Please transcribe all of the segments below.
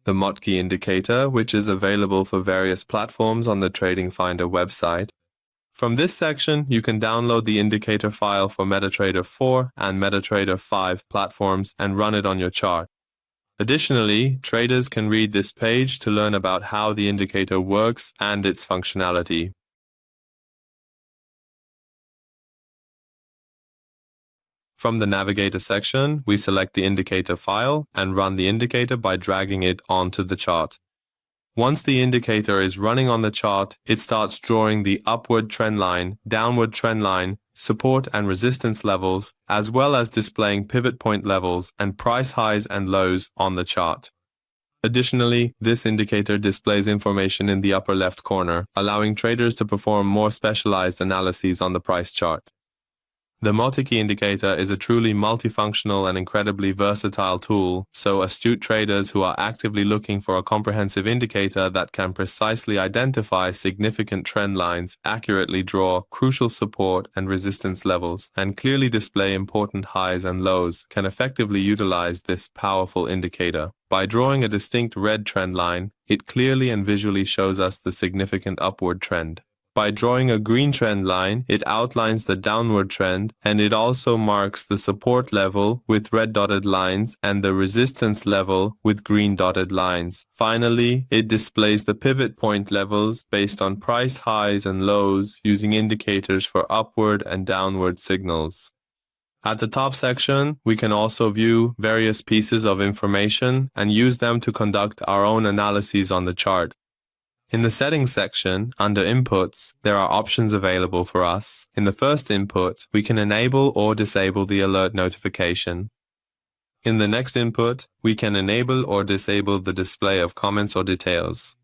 the Mouteki Indicator, which is available for various platforms on the TradingFinder website. From this section, you can download the indicator file for MetaTrader 4 and MetaTrader 5 platforms and run it on your chart. Additionally, traders can read this page to learn about how the indicator works and its functionality. From the Navigator section, we select the indicator file and run the indicator by dragging it onto the chart. Once the indicator is running on the chart, it starts drawing the upward trend line, downward trend line, support and resistance levels, as well as displaying pivot point levels and price highs and lows on the chart. Additionally, this indicator displays information in the upper left corner, allowing traders to perform more specialized analyses on the price chart. The Mouteki Indicator is a truly multifunctional and incredibly versatile tool, so astute traders who are actively looking for a comprehensive indicator that can precisely identify significant trend lines, accurately draw crucial support and resistance levels, and clearly display important highs and lows can effectively utilize this powerful indicator. By drawing a distinct red trend line, it clearly and visually shows us the significant upward trend. By drawing a green trend line, it outlines the downward trend, and it also marks the support level with red dotted lines and the resistance level with green dotted lines. Finally, it displays the pivot point levels based on price highs and lows using indicators for upward and downward signals. At the top section, we can also view various pieces of information and use them to conduct our own analyses on the chart. In the Settings section, under Inputs, there are options available for us. In the first input, we can enable or disable the alert notification. In the next input, we can enable or disable the display of comments or details.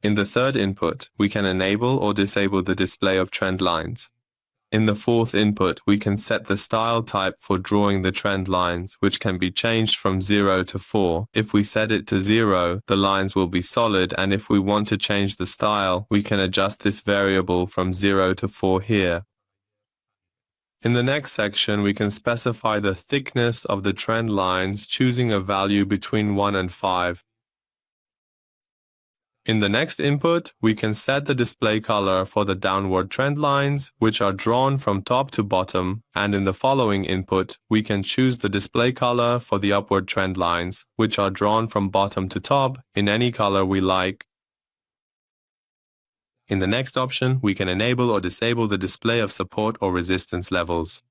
In the third input, we can enable or disable the display of trend lines. In the fourth input, we can set the style type for drawing the trend lines, which can be changed from 0 to 4. If we set it to 0, the lines will be solid, and if we want to change the style, we can adjust this variable from 0 to 4 here. In the next section, we can specify the thickness of the trend lines, choosing a value between 1 and 5. In the next input, we can set the display color for the downward trend lines, which are drawn from top to bottom, and in the following input, we can choose the display color for the upward trend lines, which are drawn from bottom to top in any color we like. In the next option, we can enable or disable the display of support or resistance levels.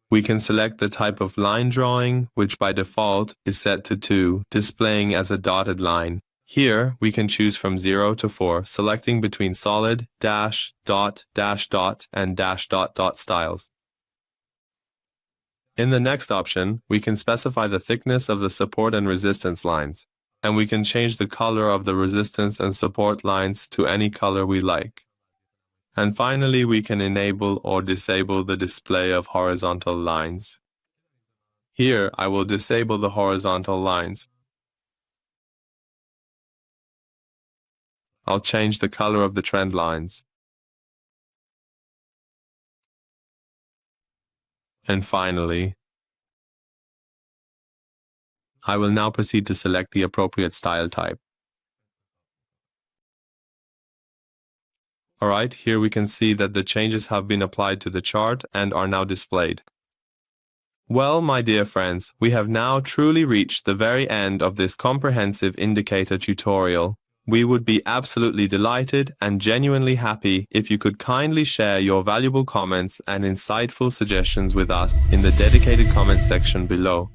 We can select the type of line drawing, which by default is set to 2, displaying as a dotted line. Here, we can choose from 0 to 4, selecting between solid, dash, dot, and dash dot dot styles. In the next option, we can specify the thickness of the support and resistance lines, and we can change the color of the resistance and support lines to any color we like. And finally, we can enable or disable the display of horizontal lines. Here, I will disable the horizontal lines. I'll change the color of the trend lines. And finally, I will now proceed to select the appropriate style type. Alright, here we can see that the changes have been applied to the chart and are now displayed. Well, my dear friends, we have now truly reached the very end of this comprehensive indicator tutorial. We would be absolutely delighted and genuinely happy if you could kindly share your valuable comments and insightful suggestions with us in the dedicated comment section below.